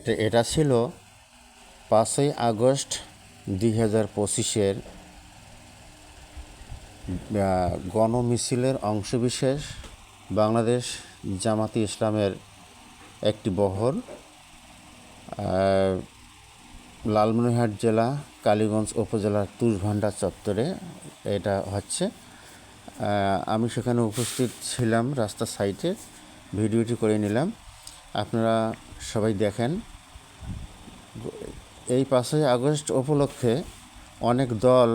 এটা ছিল 5ই আগস্ট 2025-এর গণমিছিলের অংশবিশেষ। বাংলাদেশ জামাতে ইসলামের একটি বহর লালমনিরহাট জেলা কালীগঞ্জ উপজেলার তুষভান্ডার চত্বরে এটা হচ্ছে। আমি সেখানে উপস্থিত ছিলাম, রাস্তার সাইডে ভিডিওটি করে নিলাম, আপনারা সবাই দেখেন। এই 5ই আগস্ট উপলক্ষে অনেক দল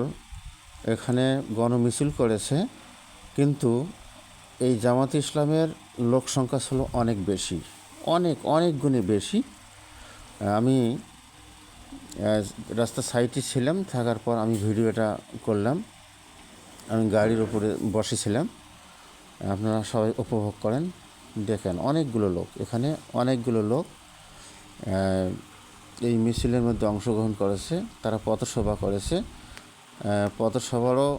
এখানে গণমিছিল করেছে, কিন্তু এই জামাতে ইসলামের লোক সংখ্যা ছিল অনেক বেশি, অনেক গুণে বেশি। আমি রাস্তার সাইডে ছিলাম, থাকার পর আমি ভিডিওটা করলাম। আমি গাড়ির উপরে বসেছিলাম, আপনারা সবাই উপভোগ করেন, দেখেন অনেকগুলো লোক এখানে, অনেকগুলো লোক এই মিছিলের মধ্যে অংশগ্রহণ করেছে। তারা পথসভা করেছে, পথসভারও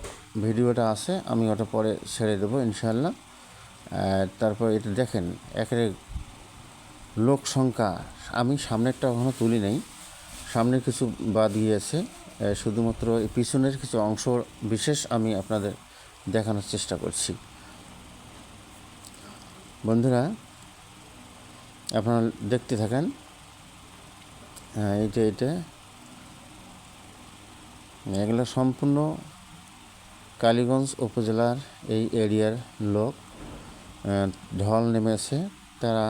ভিডিওটা আছে, আমি ওটা পরে ছেড়ে দেবো ইনশাআল্লাহ। তারপর এটা দেখেন একের লোক সংখ্যা, আমি সামনেরটা এখনও তুলি নাই, সামনের কিছু বাদ গিয়েছে, শুধুমাত্র এই পিছনের কিছু অংশ বিশেষ আমি আপনাদের দেখানোর চেষ্টা করছি। বন্ধুরা আপনারা দেখতে থাকেন। এটা এগুলো সম্পূর্ণ কালীগঞ্জ উপজেলার এই এরিয়ার লোক। ঢল নেমেছে, তারা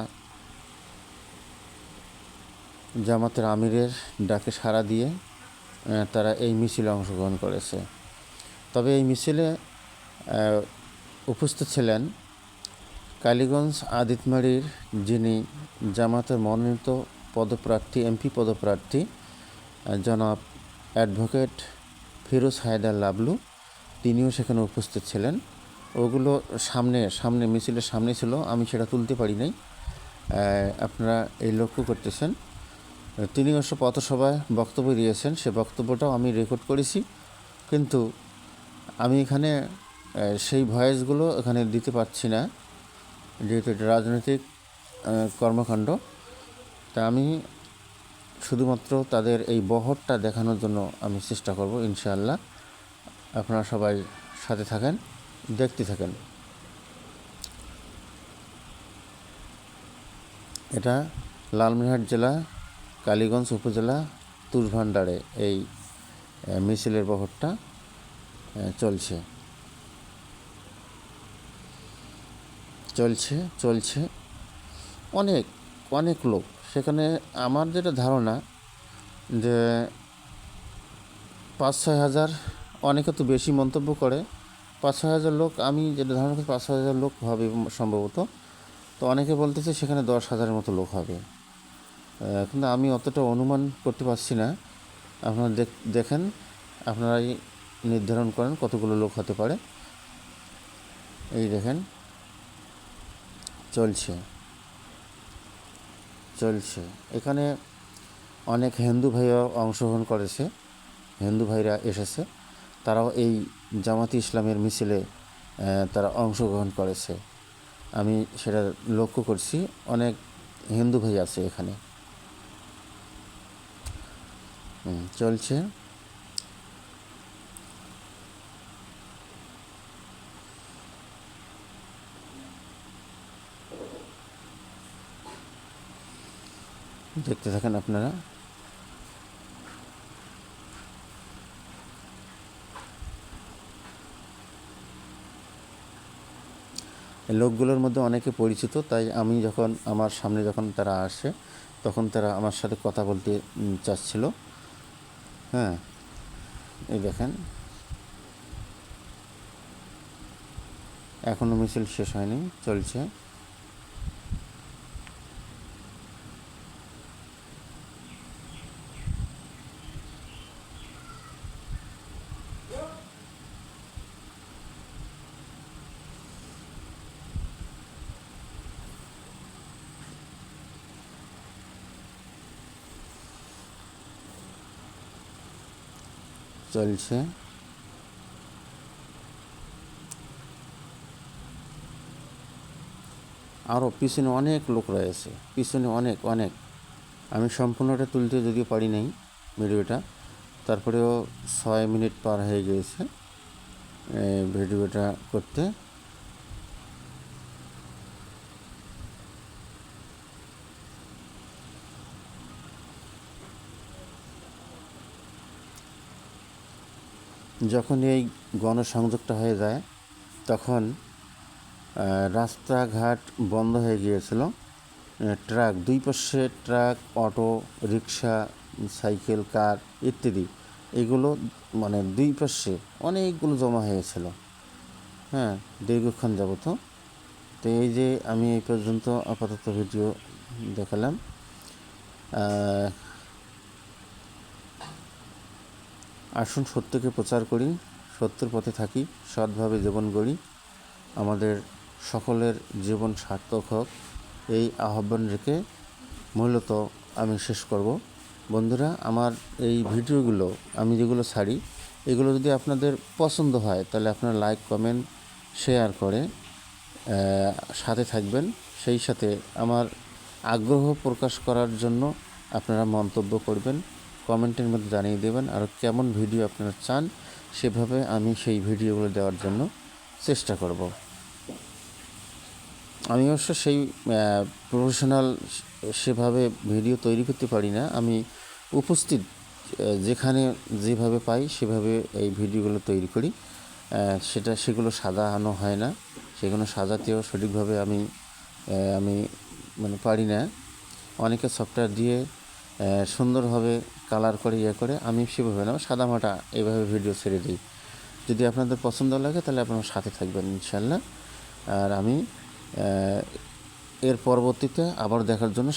জামাতের আমিরের ডাকে সাড়া দিয়ে তারা এই মিছিলে অংশগ্রহণ করেছে। তবে এই মিছিলে উপস্থিত ছিলেন কালীগঞ্জ আদিতমারির যিনি জামাতের মনোনীত পদপ্রার্থী, এমপি পদপ্রার্থী জনাব অ্যাডভোকেট ফিরোজ হায়দার লাবলু, তিনিও সেখানে উপস্থিত ছিলেন। ওগুলো সামনে মিছিলের সামনে ছিল, আমি সেটা তুলতে পারি নাই, আপনারা এই লক্ষ্য করতেছেন। তিনি অবশ্য পথসভায় বক্তব্য দিয়েছেন, সে বক্তব্যটাও আমি রেকর্ড করেছি, কিন্তু আমি এখানে সেই ভয়েসগুলো এখানে দিতে পারছি না, যেহেতু এটা রাজনৈতিক কর্মকাণ্ড। তা আমি শুধুমাত্র তাদের এই বহরটা দেখানোর জন্য আমি চেষ্টা করব ইনশাআল্লাহ। আপনারা সবাই সাথে থাকেন, দেখতে থাকেন। এটা লালমনিরহাট জেলা কালীগঞ্জ উপজেলা তুষভান্ডারে এই মিছিলের বহরটা চলছে অনেক লোক সেখানে। আমার যেটা ধারণা যে 5-6 হাজার, অনেকে তো বেশি মন্তব্য করে, 5-6 হাজার লোক, আমি যেটা ধারণা করি 5-6 হাজার লোক হবে সম্ভবত। তো অনেকে বলতেছে সেখানে 10 হাজারের মতো লোক হবে, কিন্তু আমি অতটা অনুমান করতে পারছি না। আপনারা দেখেন, আপনারাই নির্ধারণ করেন কতগুলো লোক হতে পারে। এই দেখেন চলছে এখানে অনেক হিন্দু ভাইরা অংশগ্রহণ করেছে, হিন্দু ভাইরা এসেছে, তারাও এই জামাতে ইসলামের মিছিলে তারা অংশগ্রহণ করেছে। আমি সেটা লক্ষ্য করছি, অনেক হিন্দু ভাই আছে এখানে। চলছে দেখতে থাকেন আপনারা। এই লোকগুলোর মধ্যে অনেকে পরিচিত, তাই আমি যখন আমার সামনে যখন তারা আসে তখন তারা আমার সাথে কথা বলতে চাচ্ছিল। হ্যাঁ, এই দেখেন এখনও মিছিল শেষ হয়নি, চলছে। আরও পিছনে অনেক লোক রয়েছে, পিছনে অনেক আমি সম্পূর্ণটা তুলতে যদিও পারি নাই ভিডিওটা, তারপরেও 6 মিনিট পার হয়ে গিয়েছে ভিডিওটা করতে। যখন এই গণসংযোগটা হয়ে যায় তখন রাস্তাঘাট বন্ধ হয়ে গিয়েছিল। ট্রাক, দুই পাশে ট্রাক, অটো, রিক্সা, সাইকেল, কার ইত্যাদি, এগুলো মানে দুই পাশে অনেকগুলো জমা হয়েছিল, হ্যাঁ, দীর্ঘক্ষণ যাবত। তো এই যে আমি এই পর্যন্ত আপাতত ভিডিও দেখালাম। আসুন সত্যকে প্রচার করি, সত্যের পথে থাকি, সৎভাবে জীবন গড়ি, আমাদের সকলের জীবন সার্থক হোক, এই আহ্বান রেখে মূলত আমি শেষ করব। বন্ধুরা, আমার এই ভিডিওগুলো আমি যেগুলো ছাড়ি, এগুলো যদি আপনাদের পছন্দ হয় তাহলে আপনারা লাইক, কমেন্ট, শেয়ার করে সাথে থাকবেন। সেই সাথে আমার আগ্রহ প্রকাশ করার জন্য আপনারা মন্তব্য করবেন, কমেন্টের মধ্যে জানিয়ে দেবেন আর কেমন ভিডিও আপনারা চান, সেভাবে আমি সেই ভিডিওগুলো দেওয়ার জন্য চেষ্টা করব। আমি অবশ্য সেই প্রফেশনাল সেভাবে ভিডিও তৈরি করতে পারি না। আমি উপস্থিত যেখানে যেভাবে পাই সেভাবে এই ভিডিওগুলো তৈরি করি। সেগুলো সাজানো হয় না, সেগুলো সাজাতেও সঠিকভাবে আমি মানে পারি না। অনেকে সফটওয়্যার দিয়ে সুন্দরভাবে কালার করে করে, আমি সেভাবে না, সাদামাটা এইভাবে ভিডিও ছেড়ে দিই। যদি আপনাদের পছন্দ লাগে তাহলে আপনারা সাথে থাকবেন ইনশাল্লাহ। আর আমি এর পরবর্তীতে আবার দেখার জন্য